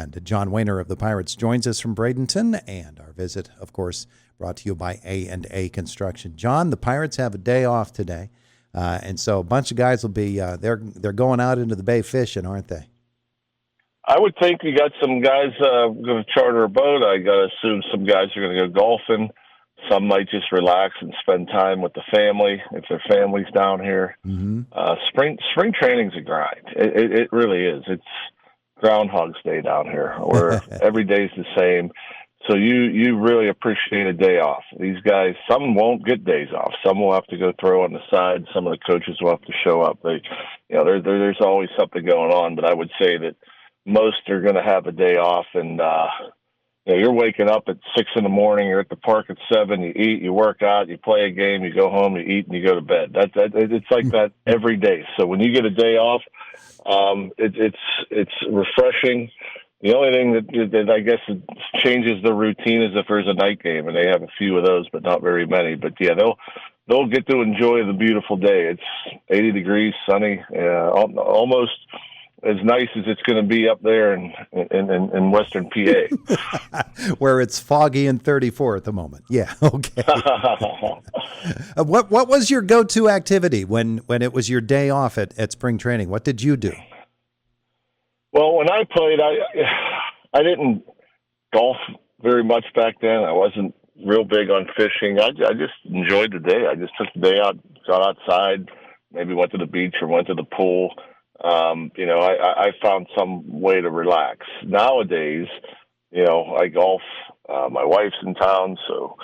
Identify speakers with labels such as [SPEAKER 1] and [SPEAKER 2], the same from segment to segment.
[SPEAKER 1] And John Wehner of the Pirates joins us from Bradenton, and our visit, of course, brought to you by A&A Construction. John, the Pirates have a day off today, and so a bunch of guys will be they're going out into the bay fishing, aren't they?
[SPEAKER 2] I would think you got some guys going to charter a boat. I got to assume some guys are going to go golfing. Some might just relax and spend time with the family if their family's down here.
[SPEAKER 1] Mm-hmm.
[SPEAKER 2] Spring training's a grind. It really is. It's Groundhog's Day down here, where every day's the same. So you really appreciate a day off. These guys, some won't get days off. Some will have to go throw on the side. Some of the coaches will have to show up. There's always something going on. But I would say that most are going to have a day off, and you're waking up at 6 a.m. You're at the park at 7. You eat, you work out, you play a game, you go home, you eat, and you go to bed. It's like that every day. So when you get a day off, it's refreshing. The only thing that I guess changes the routine is if there's a night game, and they have a few of those, but not very many. But yeah, they'll get to enjoy the beautiful day. It's 80 degrees, sunny, almost as nice as it's going to be up there in Western PA,
[SPEAKER 1] where it's foggy and 34 at the moment. Yeah, okay. What was your go-to activity when it was your day off at spring training? What did you do?
[SPEAKER 2] Well, when I played, I didn't golf very much back then. I wasn't real big on fishing. I just enjoyed the day. I just took the day out, got outside, maybe went to the beach or went to the pool. I found some way to relax. Nowadays, I golf. My wife's in town, so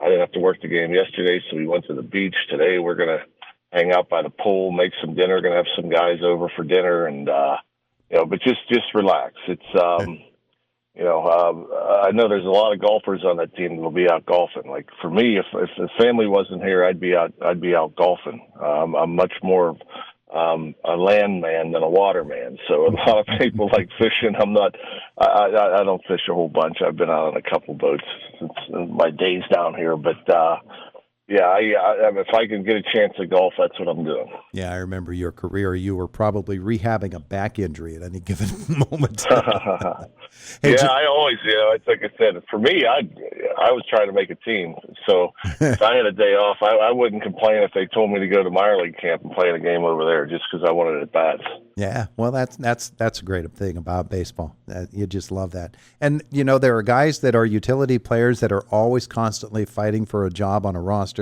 [SPEAKER 2] I didn't have to work the game yesterday, so we went to the beach. Today we're going to hang out by the pool, make some dinner. Going to have some guys over for dinner, and but just relax. It's I know there's a lot of golfers on that team that will be out golfing. Like for me, if the family wasn't here, I'd be out golfing. I'm much more a land man than a water man. So a lot of people like fishing. I'm not. I don't fish a whole bunch. I've been out on a couple boats since my days down here, but. If I can get a chance to golf, that's what I'm doing.
[SPEAKER 1] Yeah, I remember your career. You were probably rehabbing a back injury at any given moment.
[SPEAKER 2] I always, it's like I said, for me, I was trying to make a team. So if I had a day off, I wouldn't complain if they told me to go to minor league camp and play in a game over there just because I wanted it bad.
[SPEAKER 1] Yeah, well, that's a great thing about baseball. You just love that. And, there are guys that are utility players that are always constantly fighting for a job on a roster.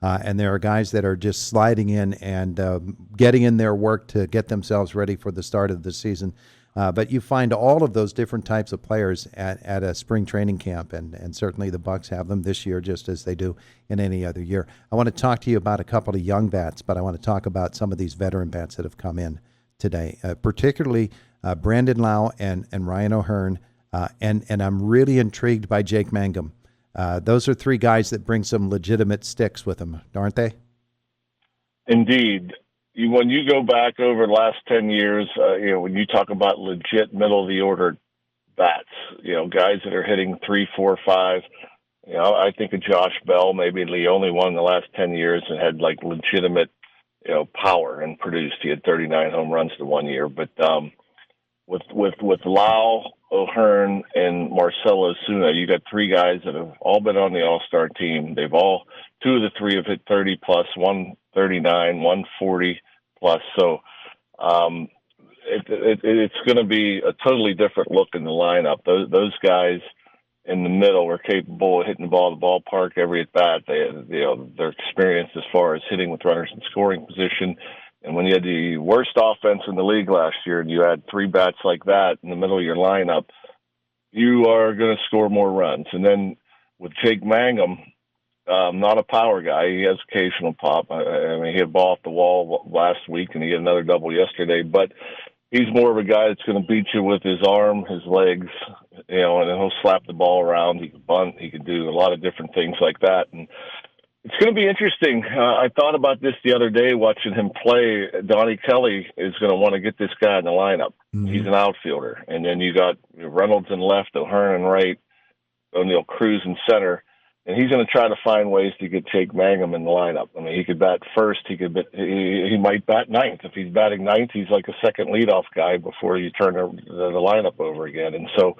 [SPEAKER 1] And there are guys that are just sliding in and getting in their work to get themselves ready for the start of the season. But you find all of those different types of players at a spring training camp, and certainly the Bucs have them this year just as they do in any other year. I want to talk to you about a couple of young bats, but I want to talk about some of these veteran bats that have come in today, particularly Brandon Lau and Ryan O'Hearn, and I'm really intrigued by Jake Mangum. Those are three guys that bring some legitimate sticks with them, aren't they?
[SPEAKER 2] Indeed. When you go back over the last 10 years, when you talk about legit middle-of-the-order bats, guys that are hitting 3, 4, 5, I think of Josh Bell, maybe the only one in the last 10 years that had, like, legitimate, power and produced. He had 39 home runs the 1 year. But with Lau, O'Hearn, and Marcelo Osuna, you got three guys that have all been on the All-Star team. Two of the three have hit 30 plus, 139, 140 plus. So it's going to be a totally different look in the lineup. Those guys in the middle are capable of hitting the ball at the ballpark every at bat. They're experienced as far as hitting with runners in scoring position. And when you had the worst offense in the league last year and you had three bats like that in the middle of your lineup, you are going to score more runs. And then with Jake Mangum, not a power guy. He has occasional pop. I mean, he had a ball off the wall last week and he had another double yesterday. But he's more of a guy that's going to beat you with his arm, his legs, and then he'll slap the ball around. He can bunt. He can do a lot of different things like that. And it's going to be interesting. I thought about this the other day watching him play. Donnie Kelly is going to want to get this guy in the lineup. Mm-hmm. He's an outfielder. And then you got Reynolds in left, O'Hearn in right, O'Neill Cruz in center. and he's going to try to find ways to get Jake Mangum in the lineup. I mean, he could bat first. He might bat ninth. If he's batting ninth, he's like a second leadoff guy before you turn the lineup over again. And so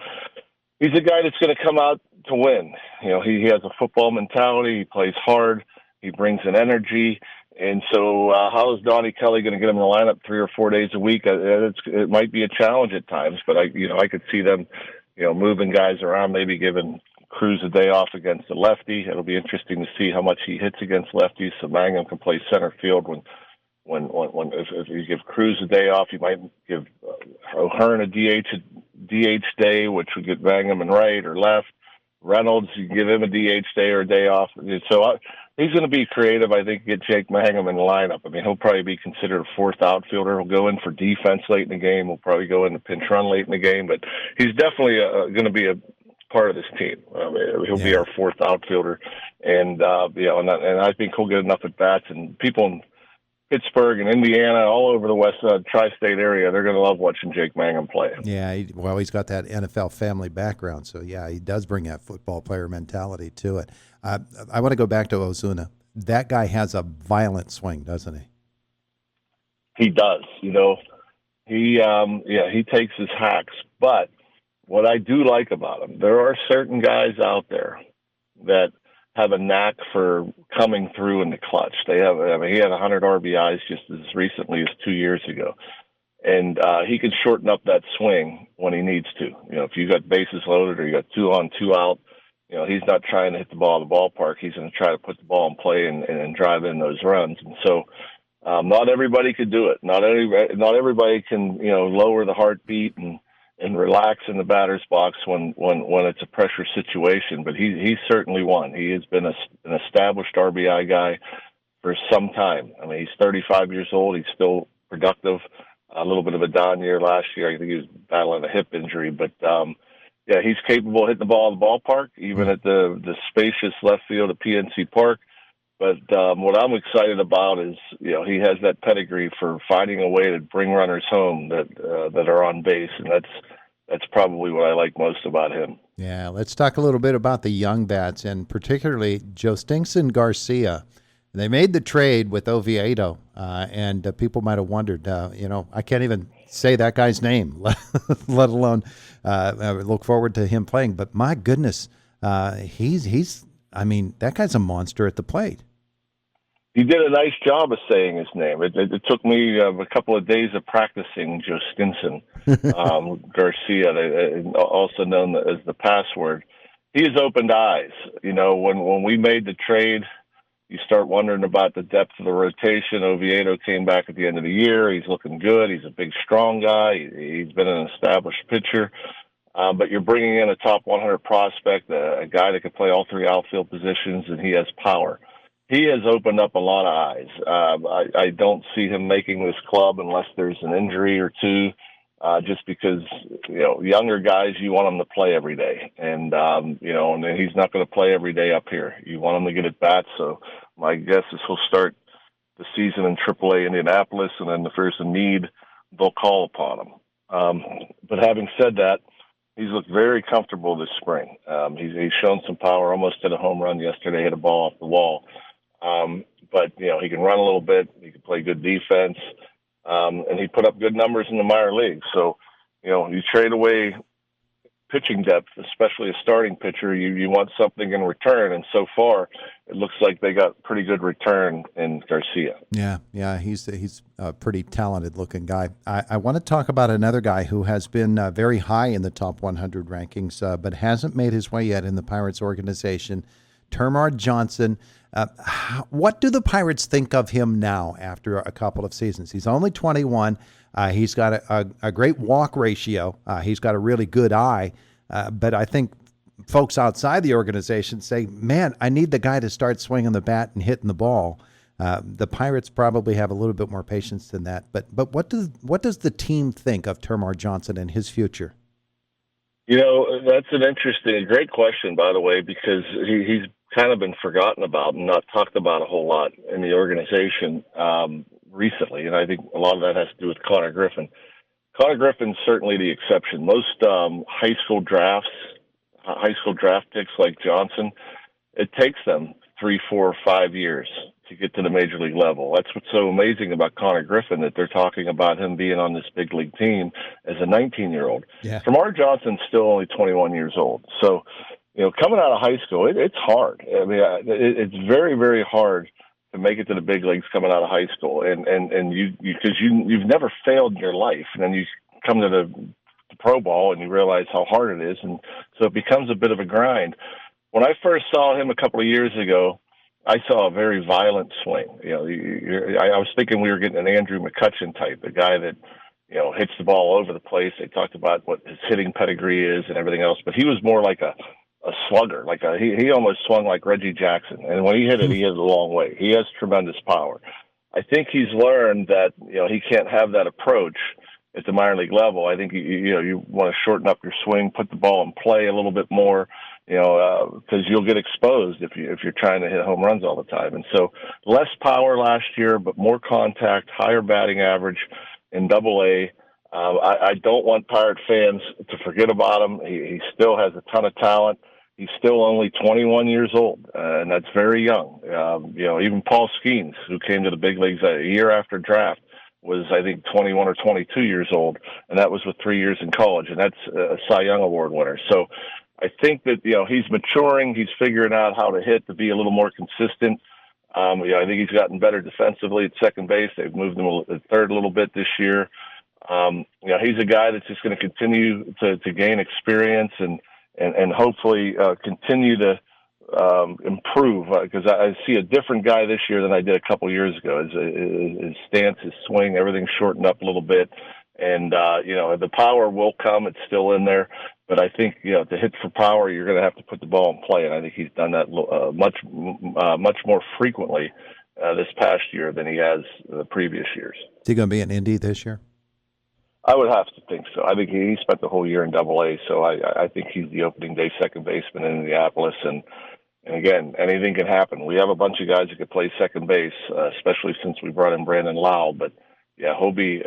[SPEAKER 2] he's a guy that's going to come out to win. You know, he has a football mentality. He plays hard. He brings an energy. And so how is Donnie Kelly going to get him in the lineup 3 or 4 days a week? It might be a challenge at times, but I could see them, moving guys around, maybe giving Cruz a day off against a lefty. It'll be interesting to see how much he hits against lefties. So Mangum can play center field if you give Cruz a day off, you might give O'Hearn a DH day, which would get Mangum in right or left. Reynolds, you give him a DH day or a day off. So he's going to be creative, I think, get Jake Mangum in the lineup. I mean, he'll probably be considered a fourth outfielder. He'll go in for defense late in the game. He'll probably go in the pinch run late in the game. But he's definitely going to be a part of this team. He'll be our fourth outfielder. And, and I think he'll get enough at-bats. And people in Pittsburgh and Indiana, all over the west tri-state area, they're going to love watching Jake Mangum play.
[SPEAKER 1] Yeah, he's got that NFL family background, so yeah, he does bring that football player mentality to it. I want to go back to Ozuna. That guy has a violent swing, doesn't he?
[SPEAKER 2] He does. He takes his hacks. But what I do like about him, there are certain guys out there that have a knack for coming through in the clutch. He had 100 RBIs just as recently as 2 years ago. And he can shorten up that swing when he needs to. If you got bases loaded or you got 2 on, 2 out, he's not trying to hit the ball in the ballpark. He's going to try to put the ball in play and drive in those runs. And so not everybody could do it. Not everybody can, lower the heartbeat and relax in the batter's box when it's a pressure situation. But he's certainly one. He has been an established RBI guy for some time. I mean, he's 35 years old. He's still productive. A little bit of a down year last year. I think he was battling a hip injury. But, he's capable of hitting the ball in the ballpark, even at the spacious left field at PNC Park. But what I'm excited about is, he has that pedigree for finding a way to bring runners home that are on base, and that's probably what I like most about him.
[SPEAKER 1] Yeah, let's talk a little bit about the young bats, and particularly Jostinson Garcia. They made the trade with Oviedo, and people might have wondered, I can't even say that guy's name, let alone look forward to him playing. But my goodness, that guy's a monster at the plate.
[SPEAKER 2] He did a nice job of saying his name. It took me a couple of days of practicing Jostinson Garcia, also known as the password. He has opened eyes. When we made the trade, you start wondering about the depth of the rotation. Oviedo came back at the end of the year. He's looking good. He's a big, strong guy. He's been an established pitcher. But you're bringing in a top 100 prospect, a guy that can play all 3 outfield positions, and he has power. He has opened up a lot of eyes. I don't see him making this club unless there's an injury or two, just because, younger guys, you want them to play every day. And he's not going to play every day up here. You want him to get at bats. So my guess is he'll start the season in AAA Indianapolis, and then if there's a need, they'll call upon him. But having said that, he's looked very comfortable this spring. He's shown some power, almost hit a home run yesterday, hit a ball off the wall. But he can run a little bit. He can play good defense. And he put up good numbers in the minor leagues. So, you trade away pitching depth, especially a starting pitcher, you want something in return. And so far, it looks like they got pretty good return in Garcia.
[SPEAKER 1] Yeah, he's a pretty talented-looking guy. I want to talk about another guy who has been very high in the top 100 rankings, but hasn't made his way yet in the Pirates organization, Termarr Johnson. What do the Pirates think of him now after a couple of seasons? He's only 21. He's got a great walk ratio. He's got a really good eye. But I think folks outside the organization say, man, I need the guy to start swinging the bat and hitting the ball. The Pirates probably have a little bit more patience than that. But what does the team think of Termarr Johnson and his future?
[SPEAKER 2] That's a great question, by the way, because he's kind of been forgotten about and not talked about a whole lot in the organization recently. And I think a lot of that has to do with Connor Griffin. Connor Griffin's certainly the exception. Most high school draft picks like Johnson, it takes them 3, 4, 5 years to get to the major league level. That's what's so amazing about Connor Griffin, that they're talking about him being on this big league team as a 19-year-old.
[SPEAKER 1] Yeah.
[SPEAKER 2] Samar Johnson's still only 21 years old. So, coming out of high school, it's hard. I mean, it's very, very hard to make it to the big leagues coming out of high school. And because you've never failed in your life. And then you come to the pro ball and you realize how hard it is. And so it becomes a bit of a grind. When I first saw him a couple of years ago, I saw a very violent swing. I was thinking we were getting an Andrew McCutchen type, a guy that, hits the ball all over the place. They talked about what his hitting pedigree is and everything else, but he was more like a slugger. He almost swung like Reggie Jackson. And when he hit it a long way. He has tremendous power. I think he's learned that, he can't have that approach at the minor league level. I think, you want to shorten up your swing, put the ball in play a little bit more, because you'll get exposed if you're trying to hit home runs all the time. And so less power last year, but more contact, higher batting average in Double-A. I don't want Pirate fans to forget about him. He still has a ton of talent. He's still only 21 years old, and that's very young. Even Paul Skeens, who came to the big leagues a year after draft, was, I think, 21 or 22 years old, and that was with 3 years in college, and that's a Cy Young Award winner. So I think that, he's maturing. He's figuring out how to hit to be a little more consistent. I think he's gotten better defensively at second base. They've moved him at third a little bit this year. He's a guy that's just going to continue to gain experience and hopefully continue to improve, because I see a different guy this year than I did a couple years ago. His stance, his swing, everything's shortened up a little bit. And, the power will come. It's still in there. But I think, to hit for power, you're going to have to put the ball in play. And I think he's done that much more frequently this past year than he has the previous years.
[SPEAKER 1] Is he going to be in Indy this year?
[SPEAKER 2] I would have to think so. I think he spent the whole year in Double-A, so I think he's the opening day second baseman in Indianapolis. And again, anything can happen. We have a bunch of guys who could play second base, especially since we brought in Brandon Lau. But yeah, he'll be.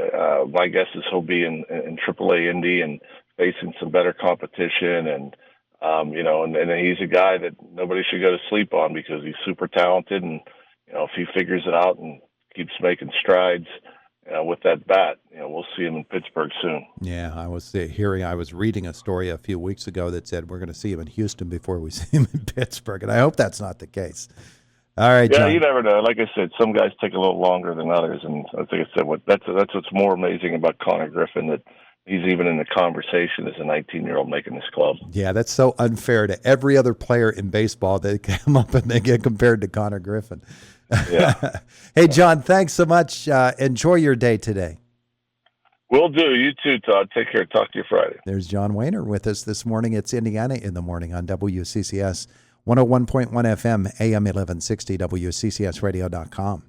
[SPEAKER 2] My guess is he'll be in AAA Indy and facing some better competition. And and he's a guy that nobody should go to sleep on, because he's super talented. And if he figures it out and keeps making strides with that bat, we'll see him in Pittsburgh soon.
[SPEAKER 1] Yeah, I was reading a story a few weeks ago that said we're going to see him in Houston before we see him in Pittsburgh, and I hope that's not the case. All right,
[SPEAKER 2] yeah,
[SPEAKER 1] John.
[SPEAKER 2] You never know. Like I said, some guys take a little longer than others, and like I said, that's what's more amazing about Connor Griffin, that he's even in the conversation as a 19-year-old making this club.
[SPEAKER 1] Yeah, that's so unfair to every other player in baseball. They come up and they get compared to Connor Griffin.
[SPEAKER 2] Yeah.
[SPEAKER 1] Hey, John, thanks so much. Enjoy your day today.
[SPEAKER 2] Will do. You too, Todd. Take care. Talk to you Friday.
[SPEAKER 1] There's John Wehner with us this morning. It's Indiana in the Morning on WCCS 101.1 FM, AM 1160, WCCSradio.com.